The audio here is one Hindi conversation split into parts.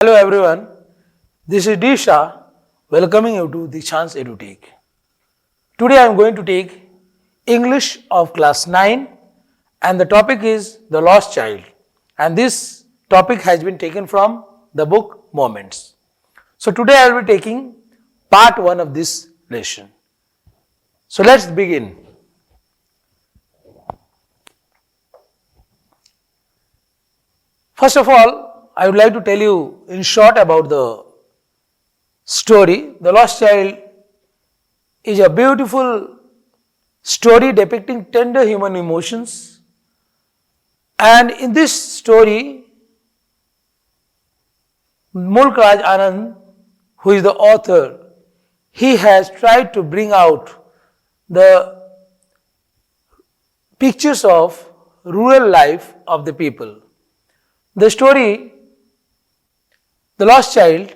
Hello everyone, this is Disha welcoming you to the Chance EduTech. Today I am going to take English of class 9 and the topic is The Lost Child, and this topic has been taken from the book Moments. So today I will be taking part 1 of this lesson. So let's begin. First of all, I would like to tell you in short about the story. The Lost Child is a beautiful story depicting tender human emotions, and in this story, Mulk Raj Anand, who is the author, he has tried to bring out the pictures of rural life of the people. The story, The Lost Child,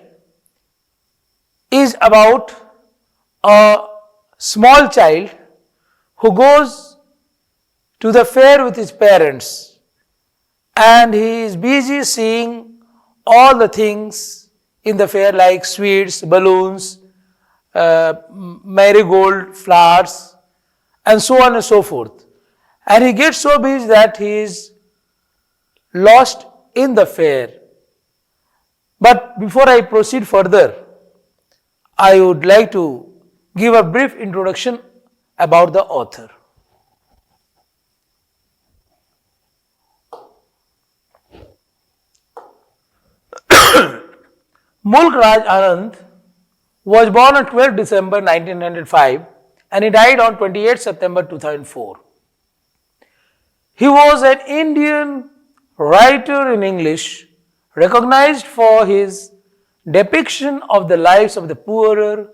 is about a small child who goes to the fair with his parents, and he is busy seeing all the things in the fair like sweets, balloons, marigold flowers, and so on and so forth. And he gets so busy that he is lost in the fair. But before I proceed further, I would like to give a brief introduction about the author. Mulk Raj Anand was born on 12 December 1905 and he died on 28 September 2004. He was an Indian writer in English, recognized for his depiction of the lives of the poorer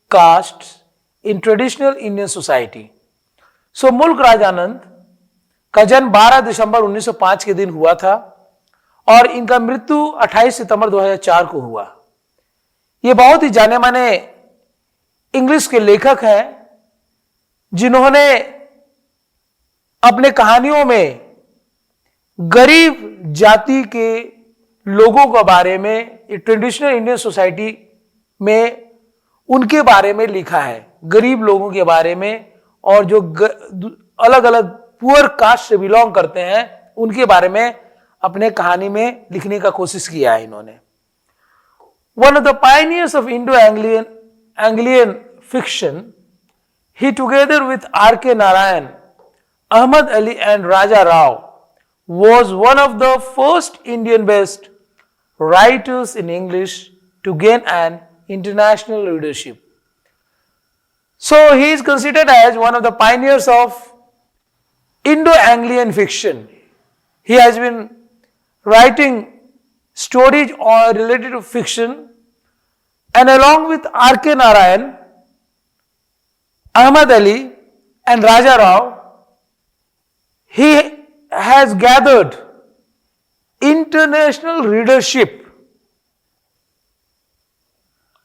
castes in traditional Indian society. So मुल्क राज आनंद का जन्म 12 दिसंबर 1905 के दिन हुआ था और इनका मृत्यु 28 सितंबर 2004 को हुआ। ये बहुत ही जाने माने इंग्लिश के लेखक हैं जिन्होंने अपने कहानियों में गरीब जाति के लोगों के बारे में, ट्रेडिशनल इंडियन सोसाइटी में उनके बारे में लिखा है, गरीब लोगों के बारे में, और जो अलग अलग पुअर कास्ट से बिलोंग करते हैं उनके बारे में अपने कहानी में लिखने का कोशिश किया है इन्होंने। One of the pioneers of Indo Anglian fiction, he together with R.K. Narayan, Ahmad Ali and Raja Rao was one of the first Indian-based writers in English to gain an international readership. So he is considered as one of the pioneers of Indo-Anglian fiction. He has been writing stories related to fiction, and along with R.K. Narayan, Ahmad Ali and Raja Rao, he has gathered international readership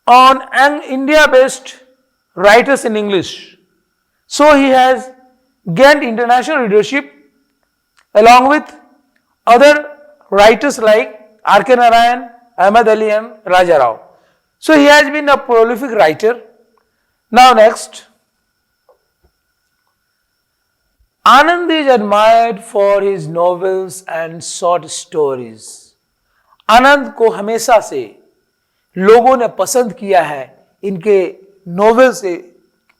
on India-based writers in English. So he has gained international readership along with other writers like R.K. Narayan, Ahmad Ali and Raja Rao. So he has been a prolific writer. Now next, Anand is admired for his novels and short stories. आनंद को हमेशा से लोगों ने पसंद किया है इनके नोवेल से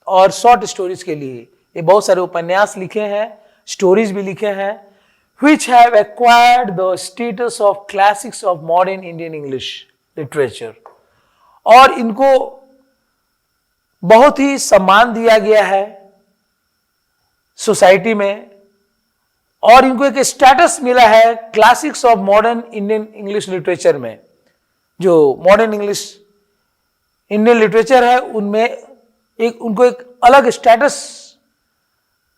और शॉर्ट स्टोरीज के लिए। ये बहुत सारे उपन्यास लिखे हैं, स्टोरीज भी लिखे हैं, which have acquired the status of classics of modern Indian English literature. और इनको बहुत ही सम्मान दिया गया है सोसाइटी में, और इनको एक स्टेटस मिला है classics of modern Indian English literature में। जो मॉडर्न इंग्लिश इंडियन लिटरेचर है उनमें उनको एक अलग स्टेटस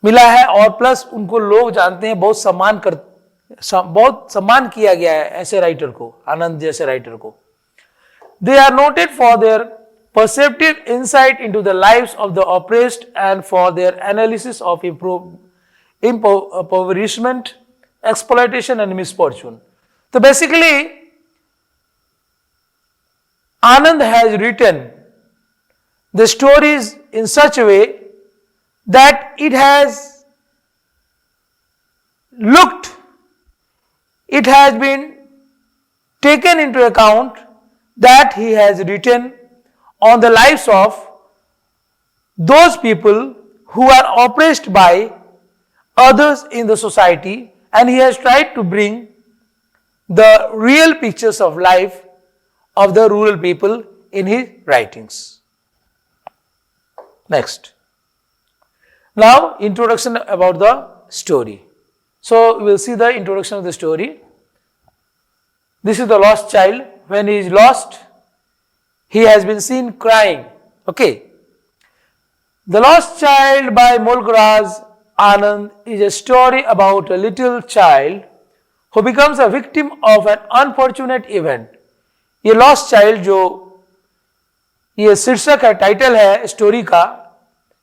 मिला है, और प्लस उनको लोग जानते हैं, बहुत सम्मान किया गया है ऐसे राइटर को, आनंद जैसे राइटर को। They are noted for their perceptive insight into the lives of the oppressed and for their analysis of impoverishment, exploitation and misfortune. So basically Anand has written the stories in such a way that it has been taken into account that he has written on the lives of those people who are oppressed by others in the society, and he has tried to bring the real pictures of life of the rural people in his writings. Next. Now, introduction about the story. So, we will see the introduction of the story. This is the lost child. When he is lost, he has been seen crying. Okay. The Lost Child by Mulk Raj Anand is a story about a little child who becomes a victim of an unfortunate event. ये लॉस्ट चाइल्ड जो ये शीर्षक है, टाइटल है स्टोरी का,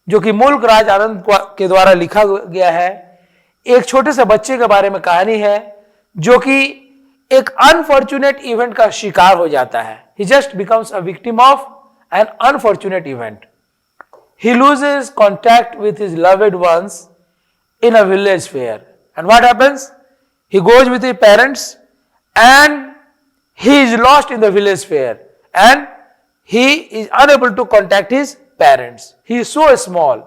जो कि मुल्क राज आनंद के द्वारा लिखा गया है। एक छोटे से बच्चे के बारे में कहानी है जो कि एक अनफॉर्चुनेट इवेंट का शिकार हो जाता है। He just becomes a victim of an unfortunate event. He loses contact with his loved ones in a village fair. And what happens? He goes with his parents and he is lost in the village fair and he is unable to contact his parents. He is so small.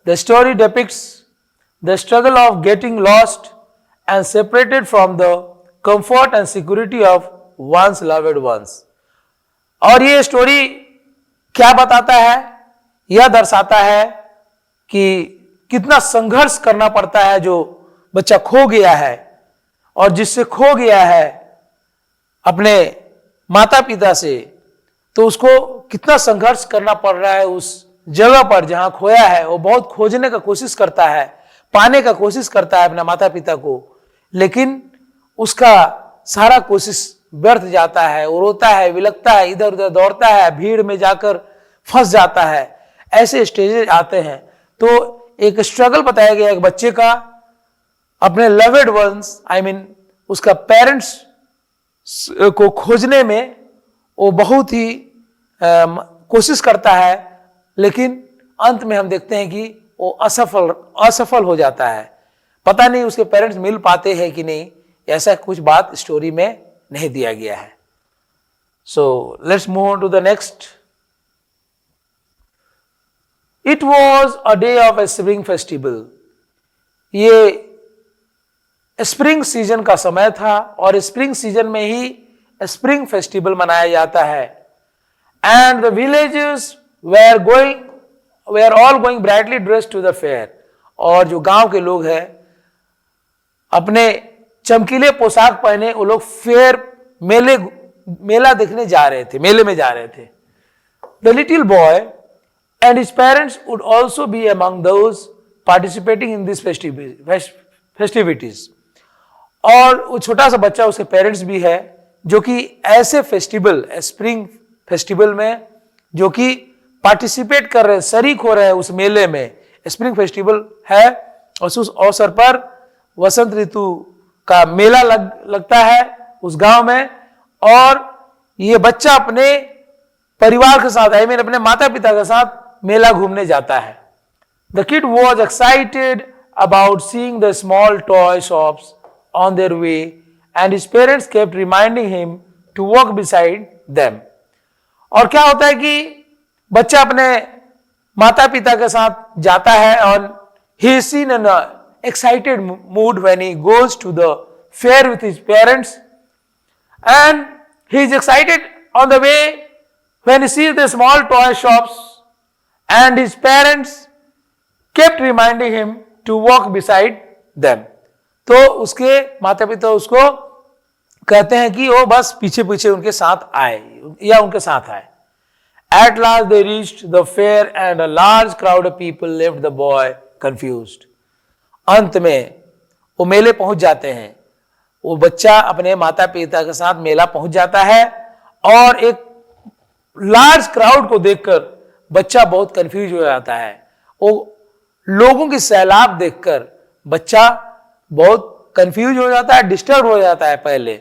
The story depicts the struggle of getting lost and separated from the comfort and security of one's loved ones. और ये स्टोरी क्या बताता है? यह दर्शाता है कि कितना संघर्ष करना पड़ता है जो बच्चा खो गया है और जिससे खो गया है अपने माता पिता से, तो उसको कितना संघर्ष करना पड़ रहा है। उस जगह पर जहां खोया है वो बहुत खोजने का कोशिश करता है, पाने का कोशिश करता है अपने माता पिता को, लेकिन उसका सारा कोशिश व्यर्थ जाता है। वो रोता है, विलखता है, इधर उधर दौड़ता है, भीड़ में जाकर फंस जाता है। ऐसे स्टेजेस आते हैं। तो एक स्ट्रगल बताया गया एक बच्चे का अपने लव्ड वंस, आई मीन उसका पेरेंट्स को खोजने में। वो बहुत ही कोशिश करता है, लेकिन अंत में हम देखते हैं कि वो असफल हो जाता है। पता नहीं उसके पेरेंट्स मिल पाते हैं कि नहीं, ऐसा कुछ बात स्टोरी में नहीं दिया गया है। So let's move on to the next. It was a day of a spring festival. ये स्प्रिंग सीजन का समय था और स्प्रिंग सीजन में ही स्प्रिंग फेस्टिवल मनाया जाता है। And the villages were all going brightly dressed to the fair. और जो गांव के लोग हैं अपने चमकीले पोशाक पहने वो लोग फेयर मेला देखने जा रहे थे, मेले में जा रहे थे। The little boy and his parents would also be among those participating in this festivities. और वो छोटा सा बच्चा, उसके पेरेंट्स भी है जो कि ऐसे फेस्टिवल, स्प्रिंग फेस्टिवल में जो कि पार्टिसिपेट कर रहे हैं, शरीक हो रहे हैं उस मेले में। स्प्रिंग फेस्टिवल है और उस अवसर पर वसंत ऋतु का मेला लगता है उस गांव में। और ये बच्चा अपने परिवार के साथ, आई मीन अपने माता पिता के साथ मेला घूमने जाता है। The kid was excited about seeing the small toy shops on their way and his parents kept reminding him to walk beside them. और क्या होता है कि बच्चा अपने माता पिता के साथ जाता है और he is seen in excited mood when he goes to the fair with his parents, and he is excited on the way when he sees the small toy shops and his parents kept reminding him to walk beside them. तो उसके माता पिता उसको कहते हैं कि वो बस पीछे पीछे उनके साथ आए या उनके साथ आए। At last they reached the fair and a large crowd of people left the boy confused. अंत में वो मेले पहुंच जाते हैं। वो बच्चा अपने माता पिता के साथ मेला पहुंच जाता है और एक लार्ज क्राउड को देखकर बच्चा बहुत कंफ्यूज हो जाता है। वो लोगों की सैलाब देखकर बच्चा बहुत कंफ्यूज हो जाता है, डिस्टर्ब हो जाता है पहले,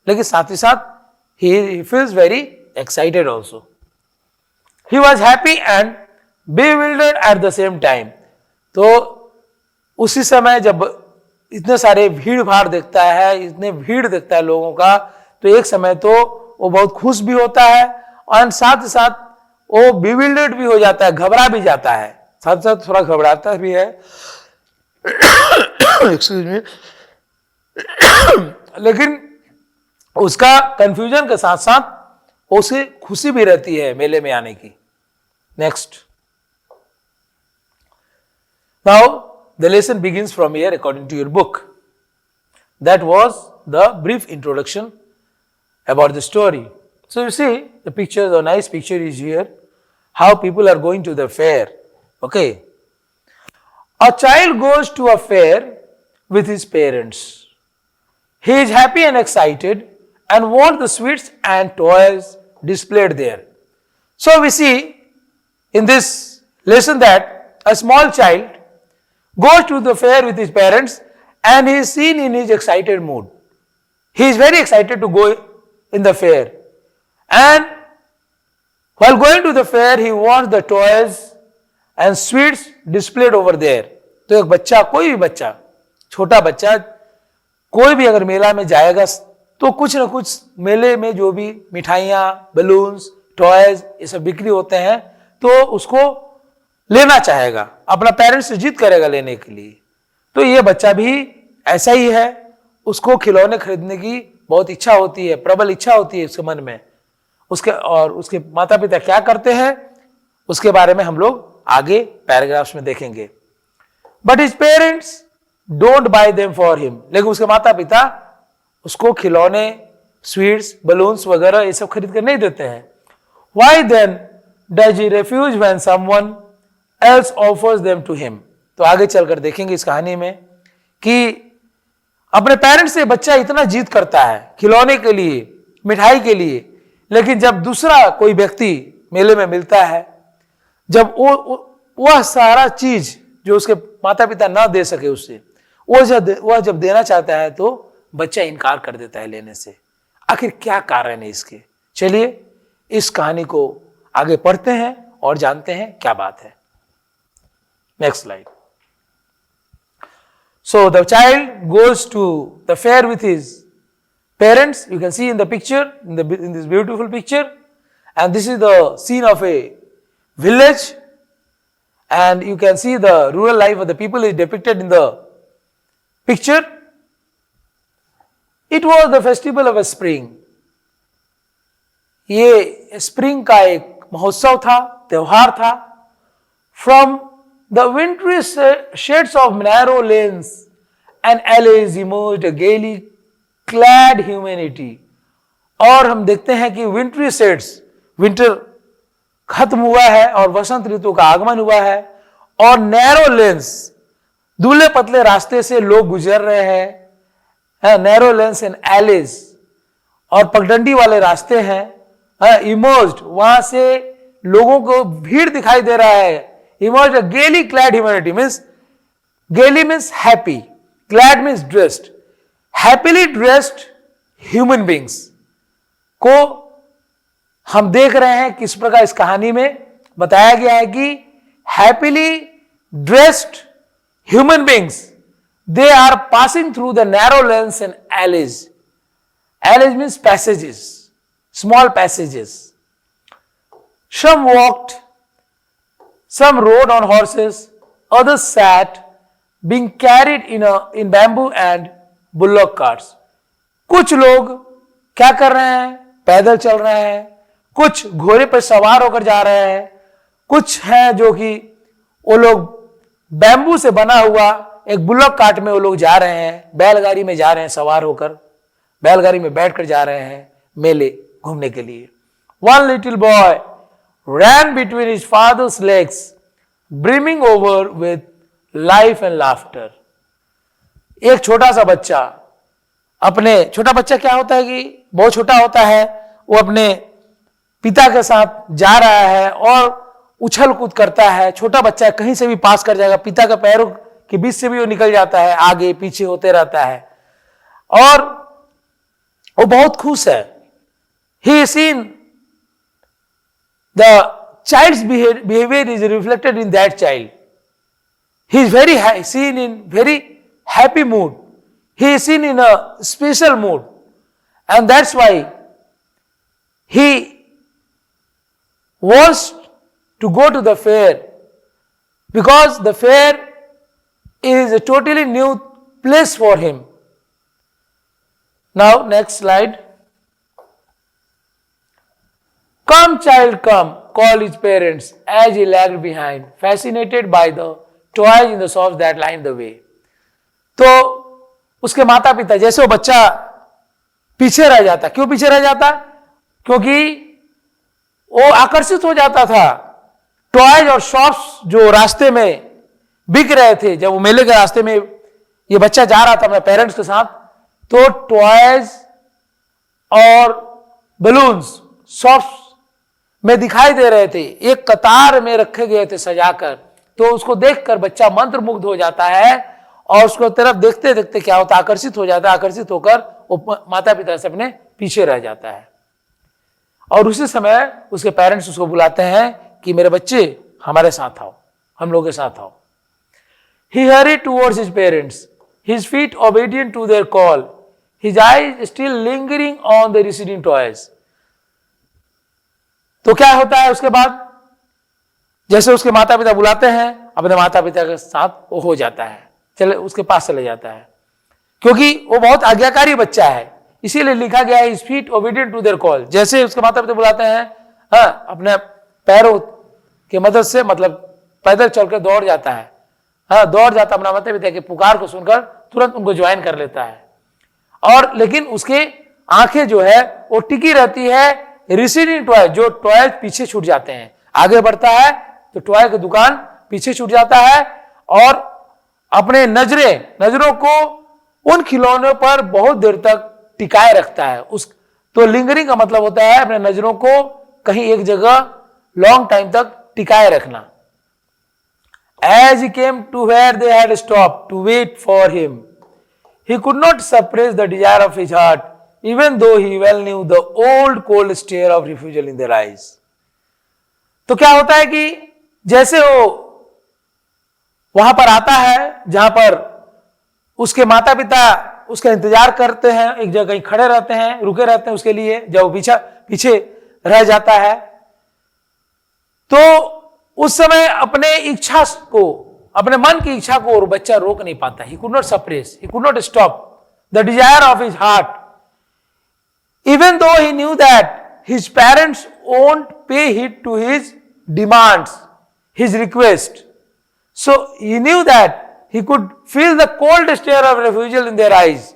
लेकिन साथ ही साथ he feels very excited also. He was happy and bewildered at the same time. तो उसी समय जब इतने सारे भीड़ भाड़ देखता है, इतने भीड़ देखता है लोगों का, तो एक समय तो वो बहुत खुश भी होता है और साथ ही साथ वो bewildered भी हो जाता है, घबरा भी जाता है, साथ साथ थोड़ा घबराता भी है एक्सक्यूज मी लेकिन उसका कंफ्यूजन के साथ साथ उसे खुशी भी रहती है मेले में आने की. Next. Now the lesson begins from here according to your book. That was the brief introduction about the story. So you see the picture, the nice picture is here, how people are going to the fair. Okay. A child goes to a fair with his parents. He is happy and excited and wants the sweets and toys displayed there. So we see in this lesson that a small child goes to the fair with his parents and he is seen in his excited mood. He is very excited to go in the fair. And while going to the fair, he wants the toys and sweets displayed over there. तो एक बच्चा, कोई भी बच्चा, छोटा बच्चा, कोई भी अगर मेला में जाएगा तो कुछ ना कुछ मेले में जो भी मिठाइयाँ, बलून्स, टॉयज ये सब बिक्री होते हैं तो उसको लेना चाहेगा, अपना पेरेंट्स से जिद करेगा लेने के लिए. तो ये बच्चा भी ऐसा ही है, उसको खिलौने खरीदने की बहुत इच्छा होती है, प्रबल इच्छा होती है उसके मन में. उसके और उसके माता पिता क्या करते हैं उसके बारे में हम लोग आगे पैराग्राफ्स में देखेंगे. But his parents don't buy them for him. लेकिन उसके माता पिता उसको खिलौने, स्वीट्स, बलून्स वगैरह ये सब खरीद कर नहीं देते हैं. Why then does he refuse when someone else offers them to him. तो आगे चलकर देखेंगे इस कहानी में कि अपने पेरेंट्स से बच्चा इतना जिद करता है खिलौने के लिए, मिठाई के लिए, लेकिन जब दूसरा कोई व्यक्ति मेले में मिलता है, जब वह सारा चीज जो उसके माता पिता ना दे सके उससे, वह जब देना चाहता है तो बच्चा इनकार कर देता है लेने से. आखिर क्या कारण है इसके? चलिए इस कहानी को आगे पढ़ते हैं और जानते हैं क्या बात है. Next slide. So the child goes to the fair with his parents. You can see in the picture, in this beautiful picture, and this is the scene of a village, and you can see the rural life of the people is depicted in the picture. It was the festival of a spring. ये स्प्रिंग का एक महोत्सव था, त्योहार था. From the wintry shades of narrow lanes and alleys emerged a gaily clad humanity. और हम देखते हैं कि विंट्री शेड्स, विंटर खत्म हुआ है और वसंत ऋतु का आगमन हुआ है और नैरो लेन्स, दुबले पतले रास्ते से लोग गुजर रहे हैं. नैरो लेन्स एंड एलेज, और पगडंडी वाले रास्ते हैं. इमर्ज्ड, वहां से लोगों को भीड़ दिखाई दे रहा है. Emerged a gaily clad humanity means, gaily means happy, clad means dressed. Happily dressed human beings को हम देख रहे हैं किस प्रकार इस कहानी में बताया गया है कि happily dressed human beings, they are passing through the narrow lanes and alleys. Alleys means passages, small passages. Some walked, some rode on horses, others sat, being carried in bamboo and bullock carts. कुछ लोग क्या कर रहे हैं? पैदल चल रहे हैं, कुछ घोड़े पर सवार होकर जा रहे हैं, कुछ हैं जो कि वो लोग बैम्बू से बना हुआ एक बुल्लॉक कार्ट में वो लोग जा रहे हैं, बैलगाड़ी में जा रहे हैं, सवार होकर बैलगाड़ी में बैठकर जा रहे हैं मेले घूमने के लिए. One little boy ran between his father's legs, brimming over with life and laughter. एक छोटा सा बच्चा छोटा बच्चा क्या होता है कि बहुत छोटा होता है, वो अपने पिता के साथ जा रहा है और उछल कूद करता है. छोटा बच्चा कहीं से भी पास कर जाएगा, पिता के पैरों के बीच से भी वो निकल जाता है, आगे पीछे होते रहता है और वो बहुत खुश है. he is seen, the child's behavior is reflected in that child. He is very seen in very happy mood. He is seen in a special mood, and that's why he wants to go to the fair, because the fair is a totally new place for him. Now next slide. Come child come, called his parents as he lagged behind, fascinated by the toys in the shops that lined the way. तो उसके माता पिता, जैसे वो बच्चा पीछे रह जाता, क्यों पीछे रह जाता? क्योंकि वो आकर्षित हो जाता था टॉयज और शॉप्स जो रास्ते में बिक रहे थे। जब वो मेले के रास्ते में ये बच्चा जा रहा था अपने पेरेंट्स के साथ, तो टॉयज और बलून्स शॉप्स में दिखाई दे रहे थे, एक कतार में रखे गए थे सजाकर। तो उसको देखकर बच्चा मंत्रमुग्ध हो जाता है और उसको तरफ देखते देखते क्या होता है, आकर्षित हो जाता है। आकर्षित होकर वो माता पिता से अपने पीछे रह जाता है। और उसी समय उसके पेरेंट्स उसको बुलाते हैं कि मेरे बच्चे हमारे साथ आओ, हम लोग के साथ आओ। He hurried towards his parents, his feet obedient to their call, his eyes still lingering on the receding toys. तो क्या होता है उसके बाद? जैसे उसके माता पिता बुलाते हैं, अपने माता पिता के साथ वो हो जाता है, चले उसके पास चले जाता है, क्योंकि वो बहुत आज्ञाकारी बच्चा है। इसीलिए लिखा गया है, his feet obedient to their call। जैसे उसके माता पिता बुलाते हैं, हाँ, अपने पैरों की मदद से, मतलब पैदल चलकर दौड़ जाता है, हाँ, दौड़ जाता अपना माता पिता के पुकार को सुनकर तुरंत उनको ज्वाइन कर लेता है। और लेकिन उसके आंखें जो है वो टिकी रहती है रिसीडिंग टॉय, जो टॉय पीछे छूट जाते हैं। आगे बढ़ता है तो टॉय की दुकान पीछे छूट जाता है और अपने नजरों को उन खिलौनों पर बहुत देर तक टिकाए रखता है। उस तो लिंगरिंग का मतलब होता है अपने नजरों को कहीं एक जगह लॉन्ग टाइम तक टिकाए रखना। As he came to where they had stopped to wait for him, he could not suppress the desire of his heart, even though he well knew the old cold stare of refusal in their eyes. तो क्या होता है कि जैसे वो वहां पर आता है जहां पर उसके माता पिता उसका इंतजार करते हैं, एक जगह कहीं खड़े रहते हैं, रुके रहते हैं उसके लिए, जब वो पीछे रह जाता है, तो उस समय अपने इच्छा को, अपने मन की इच्छा को और बच्चा रोक नहीं पाता। He could not suppress, he could not stop the desire of his heart, even though he knew that his parents won't pay heed to his demands, his request. So he knew that he could feel the cold stare of refusal in their eyes.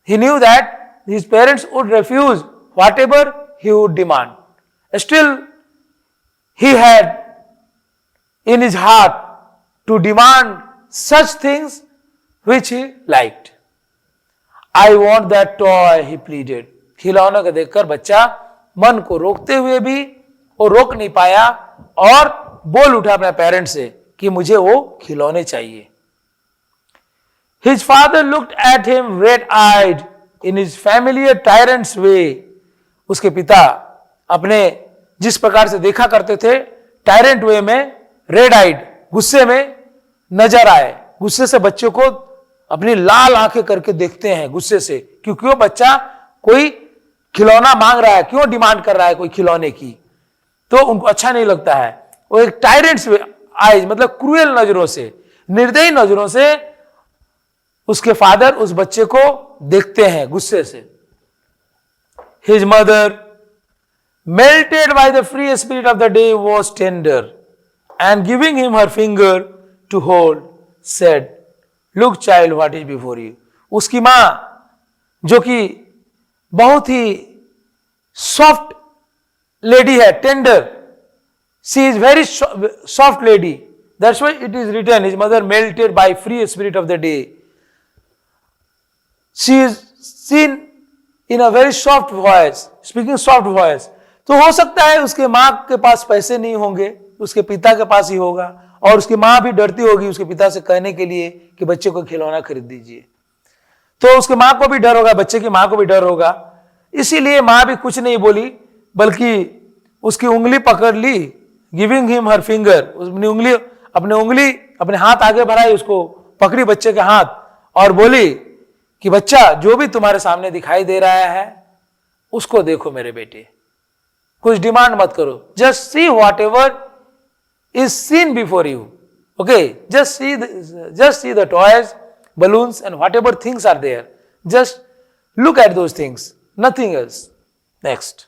He knew that his parents would refuse whatever he would demand. Still, he had in his heart to demand such things which he liked. I want that toy, he pleaded. खिलौने को देखकर बच्चा मन को रोकते हुए भी वो रोक नहीं पाया और बोल उठा अपने पेरेंट्स से कि मुझे वो खिलौने चाहिए। His father looked at him red-eyed in his familiar tyrant's way. उसके पिता अपने जिस प्रकार से देखा करते थे टायरेंट वे में, रेड आइड, गुस्से में नजर आए। गुस्से से बच्चों को अपनी लाल आंखें करके देखते हैं गुस्से से, क्योंकि वो बच्चा कोई खिलौना मांग रहा है, क्यों डिमांड कर रहा है कोई खिलौने की, तो उनको अच्छा नहीं लगता है। वो एक टायरेंट्स आइज, मतलब क्रूएल नजरों से, निर्दयी नजरों से उसके फादर उस बच्चे को देखते हैं गुस्से से। His mother, melted by the free spirit of the day, was tender and giving him her finger to hold, said, "Look, child, what is before you." उसकी मां जो कि बहुत ही सॉफ्ट लेडी है, tender, she is very soft lady, that's why it is written, his mother melted by free spirit of the day, she is seen in a very soft voice, speaking soft voice. तो हो सकता है उसके माँ के पास पैसे नहीं होंगे, उसके पिता के पास ही होगा, और उसकी माँ भी डरती होगी उसके पिता से कहने के लिए कि बच्चे को खिलौना खरीद दीजिए। तो उसके माँ को भी डर होगा, बच्चे की माँ को भी डर होगा, इसीलिए मां भी कुछ नहीं बोली, बल्कि उसकी उंगली पकड़ ली, गिविंग हिम हर फिंगर, अपनी उंगली अपने हाथ आगे बढ़ाई, उसको पकड़ी बच्चे के हाथ और बोली कि बच्चा, जो भी तुम्हारे सामने दिखाई दे रहा है उसको देखो मेरे बेटे, कुछ डिमांड मत करो, just see what ever is seen before you, okay, just see the toys, balloons and whatever things are there, just look at those things, nothing else. Next,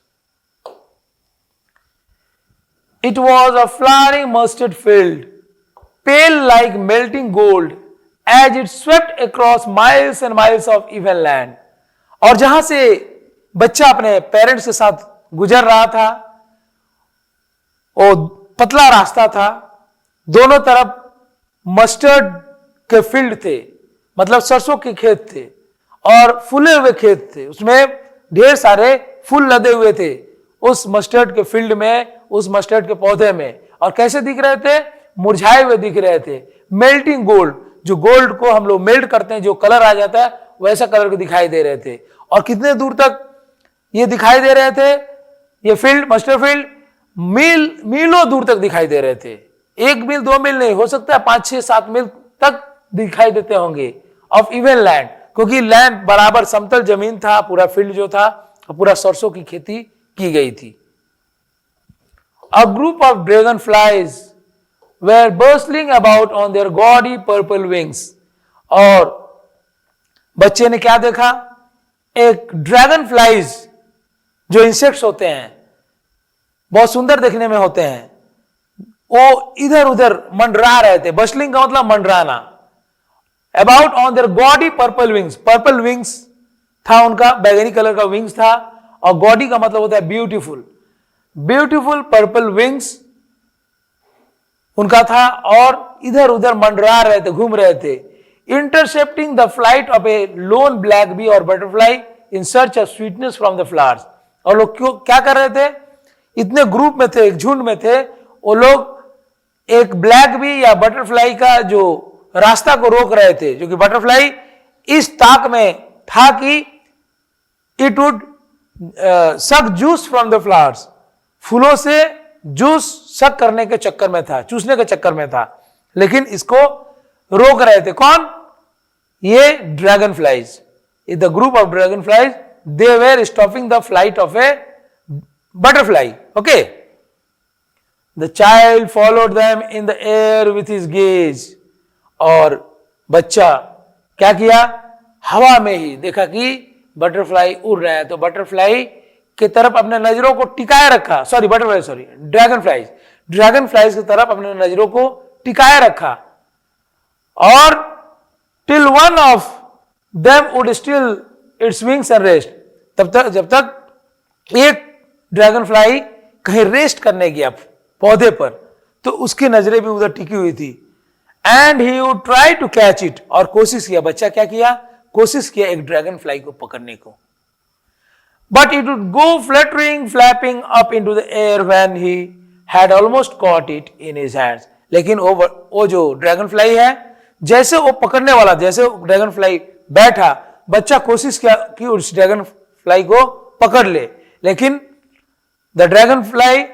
it was a flowering mustard field, pale like melting gold, as it swept across miles and miles of even land. और जहां से बच्चा अपने पेरेंट्स के साथ गुजर रहा था, वो पतला रास्ता था, दोनों तरफ मस्टर्ड के फील्ड थे, मतलब सरसों के खेत थे और फूले हुए खेत थे, उसमें ढेर सारे फूल लदे हुए थे उस मस्टर्ड के फील्ड में, उस मस्टर्ड के पौधे में। और कैसे दिख रहे थे? मुरझाए हुए दिख रहे थे। मेल्टिंग गोल्ड, जो गोल्ड को हम लोग मेल्ट करते हैं, जो कलर आ जाता है, वैसा कलर के दिखाई दे रहे थे। और कितने दूर तक ये दिखाई दे रहे थे? ये फील्ड, मस्टर्ड फील्ड, मीलों दूर तक दिखाई दे रहे थे। 1 मील 2 मील नहीं, हो सकता है 5 6 7 मील तक दिखाई देते होंगे ऑफ इवन लैंड, क्योंकि लैंड बराबर समतल जमीन था, पूरा फील्ड जो था, पूरा सरसों की खेती की गई थी। A group of dragonflies were bustling about on their gaudy purple wings. और बच्चे ने क्या देखा? एक ड्रैगन फ्लाइज, जो इंसेक्ट्स होते हैं, बहुत सुंदर देखने में होते हैं, वो इधर उधर मंडरा रहे थे। बस्लिंग का मतलब मंडराना। About on their gaudy purple wings, purple wings था उनका, बैगनी कलर का विंग्स था, और गॉडी का मतलब होता है ब्यूटीफुल, ब्यूटीफुल पर्पल विंग्स उनका था, और इधर उधर मंडरा रहे थे, घूम रहे थे। Intercepting the flight of a lone black bee और butterfly in search of sweetness from the flowers. और लोग क्या कर रहे थे? इतने ग्रुप में थे, एक झुंड में थे, वो लोग एक ब्लैक बी या बटरफ्लाई का जो रास्ता को रोक रहे थे, जो कि बटरफ्लाई इस ताक में था कि इट वुड सक जूस फ्रॉम द फ्लावर्स, फूलों से जूस सक करने के चक्कर में था, चूसने के चक्कर में था, लेकिन इसको रोक रहे थे। कौन? ये dragon flies, the group of dragon flies, they were stopping the flight of A butterfly, okay. The child followed them in the air with his gaze. और बच्चा क्या किया? हवा में ही देखा कि बटरफ्लाई उड़ रहा है, तो बटरफ्लाई की तरफ अपने नजरों को टिकाए रखा, ड्रैगन फ्लाइज की तरफ अपने नजरों को टिकाए रखा। और till one of them would still its wings and rest, तब तक जब तक एक ड्रैगन फ्लाई कहीं रेस्ट करने गया पौधे पर, तो उसकी नजरें भी उधर टिकी हुई थी। And he would try to catch it, और कोशिश किया, बच्चा क्या किया? कोशिश किया एक ड्रैगन फ्लाई को पकड़ने को। But it would go fluttering flapping up into the air when he had almost caught it in his hands. लेकिन वो जो ड्रैगन फ्लाई है, जैसे वो पकड़ने वाला, जैसे ड्रैगन फ्लाई बैठा, बच्चा कोशिश किया कि उस ड्रैगन फ्लाई को पकड़ ले, लेकिन the dragonfly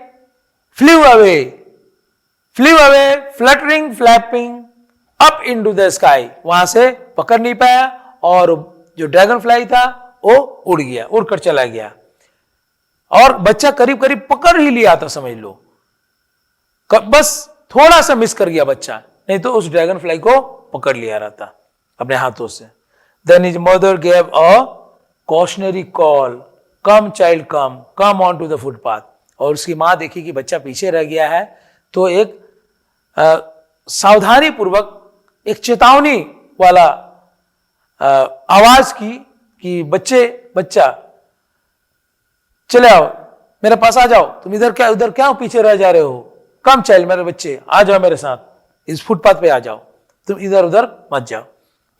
flew away, fluttering, flapping up into the sky. वहां से पकड़ नहीं पाया, और जो ड्रैगन फ्लाई था वो उड़ गया, उड़कर चला गया। और बच्चा करीब करीब पकड़ ही लिया था, समझ लो, बस थोड़ा सा मिस कर गया बच्चा, नहीं तो उस ड्रैगन फ्लाई को पकड़ लिया रहता अपने हाथों से। Then his mother gave a cautionary call, come child come on to the footpath. और उसकी मां देखी कि बच्चा पीछे रह गया है, तो एक सावधानी पूर्वक एक चेतावनी वाला आवाज की कि बच्चा चले आओ, मेरे पास आ जाओ, तुम उधर क्या पीछे रह जा रहे हो, कम चाइल्ड, मेरे बच्चे आ जाओ मेरे साथ, इस फुटपाथ पे आ जाओ, तुम इधर उधर मत जाओ।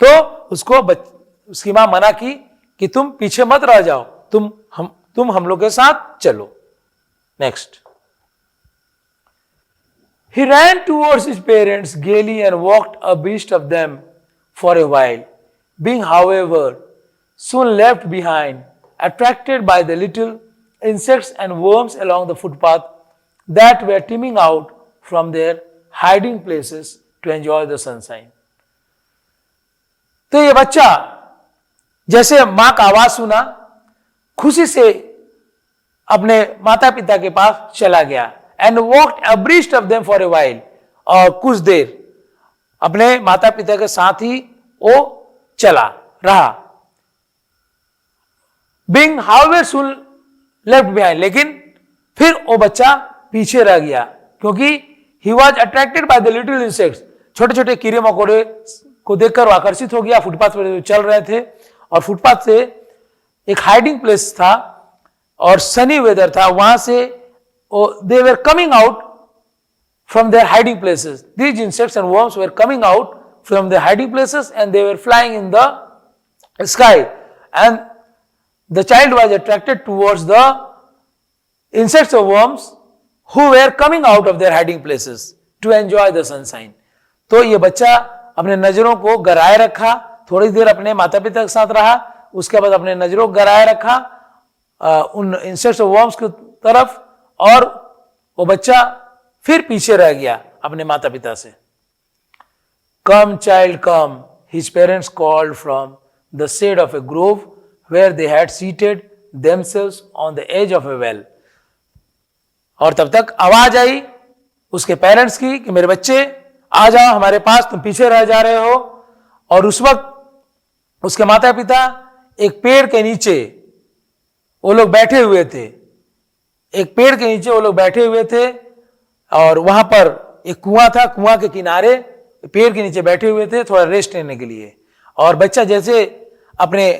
तो उसकी मां मना की कि तुम पीछे मत रह जाओ, तुम हम लोग के साथ चलो। Next, he ran towards his parents gaily and walked abreast of them for a while, being however soon left behind attracted by the little insects and worms along the footpath that were teeming out from their hiding places to enjoy the sunshine. तो ये बच्चा जैसे मां का आवाज सुना, खुशी से अपने माता पिता के पास चला गया and walked abreast of them for a while, और कुछ देर अपने माता पिता के साथ ही वो चला रहा. Being however soon left behind, लेकिन फिर वो बच्चा पीछे रह गया क्योंकि he was attracted by the little insects, छोटे छोटे कीड़े मकोड़े को देखकर वो आकर्षित हो गया. फुटपाथ पर चल रहे थे और फुटपाथ से एक हाइडिंग प्लेस था और सनी वेदर था, वहां से they were coming out from their hiding places. These insects and worms were coming out from their hiding places and they were flying in the sky, and the child was attracted towards the insects or worms who were coming out of their hiding places to enjoy the sunshine. तो ये बच्चा अपने नजरों को गराए रखा, थोड़ी देर अपने माता पिता के साथ रहा, उसके बाद अपने नजरों को गराए रखा उन इंसेक्ट्स और वर्म्स की तरफ, और वो बच्चा फिर पीछे रह गया अपने माता पिता से. Come child come, his parents called from the shade of a grove where they had seated themselves on the edge of a well. और तब तक आवाज आई उसके पेरेंट्स की कि मेरे बच्चे आ जाओ हमारे पास, तुम पीछे रह जा रहे हो. और उस वक्त उसके माता पिता एक पेड़ के नीचे वो लोग बैठे हुए थे, एक पेड़ के नीचे वो लोग बैठे हुए थे, और वहां पर एक कुआं था, कुआं के किनारे पेड़ के नीचे बैठे हुए थे थोड़ा रेस्ट लेने के लिए. और बच्चा जैसे अपने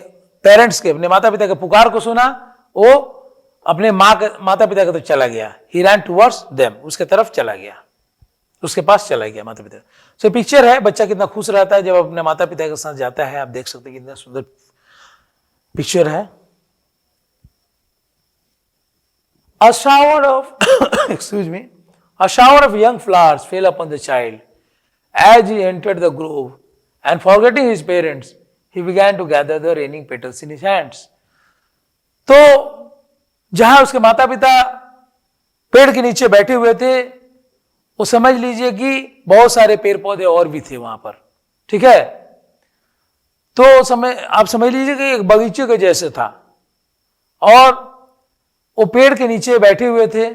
पेरेंट्स के, अपने माता पिता के पुकार को सुना, वो अपने माता पिता की तरफ चला गया. ही रैन टुवर्ड्स देम, उसके तरफ चला गया, उसके पास चला गया माता पिता. सो पिक्चर है बच्चा कितना खुश रहता है जब अपने माता पिता के साथ जाता है. आप देख सकते हैं कितना सुंदर पिक्चर है. A shower of excuse me, a shower of young flowers fell upon the child as he entered the grove, and forgetting his parents, he began to gather the raining petals in his hands. तो जहां उसके माता पिता पेड़ के नीचे बैठे हुए थे, वो समझ लीजिए कि बहुत सारे पेड़ पौधे और भी थे वहां पर, ठीक है. तो आप समझ लीजिए कि एक बगीचे के जैसे था, और वो पेड़ के नीचे बैठे हुए थे.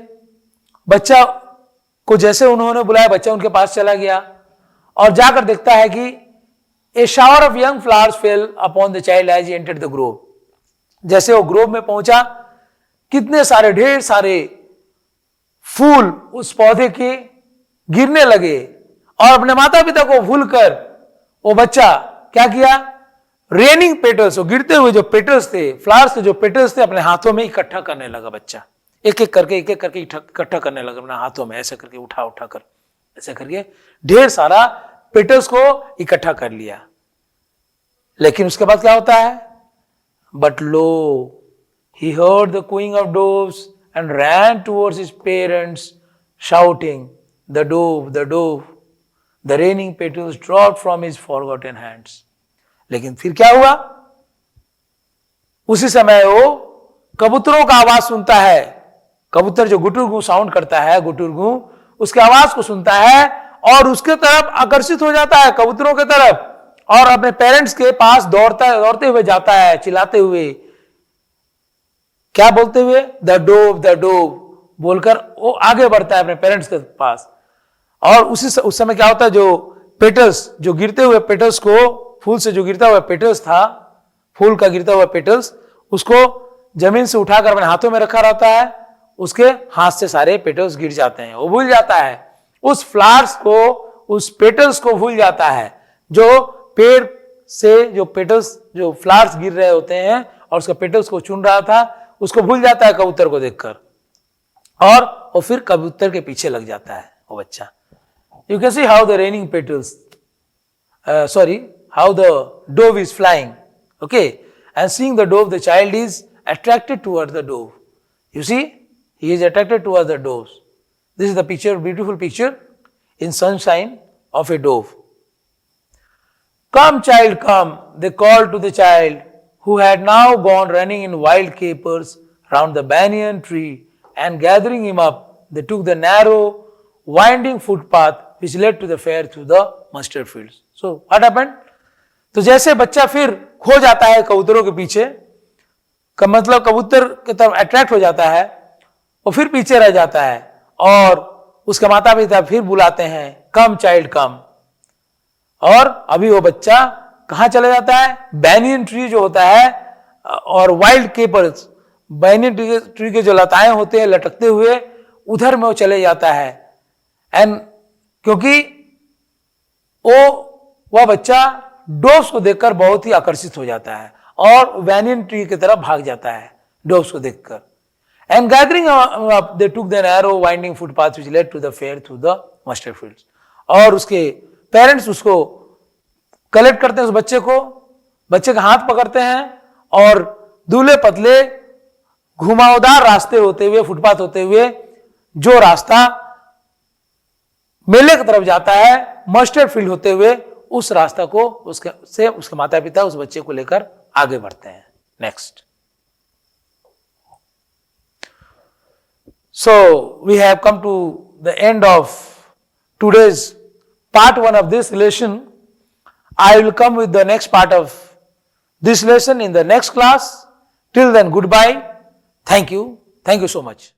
बच्चा को जैसे उन्होंने बुलाया, बच्चा उनके पास चला गया और जाकर देखता है कि a shower of young flowers fell upon the child as he entered the grove. जैसे वो ग्रोव में पहुंचा, कितने सारे ढेर सारे फूल उस पौधे के गिरने लगे, और अपने माता पिता को भूलकर वो बच्चा क्या किया, रेनिंग पेटल्स, वो गिरते हुए जो पेटल्स थे, फ्लावर्स के जो पेटल्स थे, अपने हाथों में इकट्ठा करने लगा. बच्चा एक एक करके इकट्ठा करने लगा अपने हाथों में, ऐसे करके उठा कर ऐसे करके ढेर सारा पेटल्स को इकट्ठा कर लिया. लेकिन उसके बाद क्या होता है, but low he heard the cooing of doves and ran towards his parents shouting, the dove, the dove. The raining petals dropped from his forgotten hands. लेकिन फिर क्या हुआ, उसी समय वो कबूतरों का आवाज सुनता है. कबूतर जो गुटुरगू साउंड करता है, गुटुरगू, उसके आवाज को सुनता है और उसके तरफ आकर्षित हो जाता है, कबूतरों के तरफ, और अपने पेरेंट्स के पास दौड़ते हुए जाता है, चिल्लाते हुए, क्या बोलते हुए, द डोव बोलकर वो आगे बढ़ता है अपने पेरेंट्स के पास. और उस समय क्या होता है, जो पेटल्स, जो गिरते हुए पेटल्स को, फूल से जो गिरता हुआ पेटल्स था, फूल का गिरता हुआ पेटल्स, उसको जमीन से उठाकर अपने हाथों में रखा रहता है, उसके हाथ से सारे पेटल्स गिर जाते हैं. वो भूल जाता है उस फ्लावर्स को, उस पेटल्स को भूल जाता है, जो पेड़ से जो पेटल्स, जो फ्लावर्स गिर रहे होते हैं और उसका पेटल्स को चुन रहा था, उसको भूल जाता है कबूतर को देखकर, और वो फिर कबूतर के पीछे लग जाता है वो बच्चा. You can see how the raining petals, how the dove is flying, okay, and seeing the dove, the child is attracted towards the dove. You see, he is attracted towards the doves. This is the picture, beautiful picture in sunshine of a dove. Come child come, they called to the child who had now gone running in wild capers round the banyan tree, and gathering him up, they took the narrow, winding footpath which led to the fair through the mustard fields. So what happened? तो जैसे बच्चा फिर खो जाता है कबूतरों के पीछे, का मतलब कबूतर की तरफ अट्रैक्ट हो जाता है, वो फिर पीछे रह जाता है और उसके माता पिता फिर बुलाते हैं, कम चाइल्ड कम, और अभी वो बच्चा कहां चला जाता है? बैनियन ट्री जो होता है और वाइल्ड केपर्स, बैनियन ट्री के जो लताएं होते हैं लटकते हुए, उधर में वो चले जाता है। एंड क्योंकि वह बच्चा डोव्स को देखकर बहुत ही आकर्षित हो जाता है और बैनियन ट्री की तरफ भाग जाता है डोव्स को देखकर। And gathering up they took the narrow winding footpath which led to the fair through the mustard fields. और उसके पेरेंट्स उसको कलेक्ट करते हैं, उस बच्चे को, बच्चे का हाथ पकड़ते हैं और दूल्हे पतले घुमावदार रास्ते होते हुए, फुटपाथ होते हुए, जो रास्ता मेले की तरफ जाता है मस्टर्ड फील्ड होते हुए, उस रास्ता को उसके माता पिता उस बच्चे को लेकर आगे बढ़ते हैं। Next, so we have come to the end of today's part 1 of this lesson. I will come with the next part of this lesson in the next class. Till then, goodbye. Thank you. Thank you so much.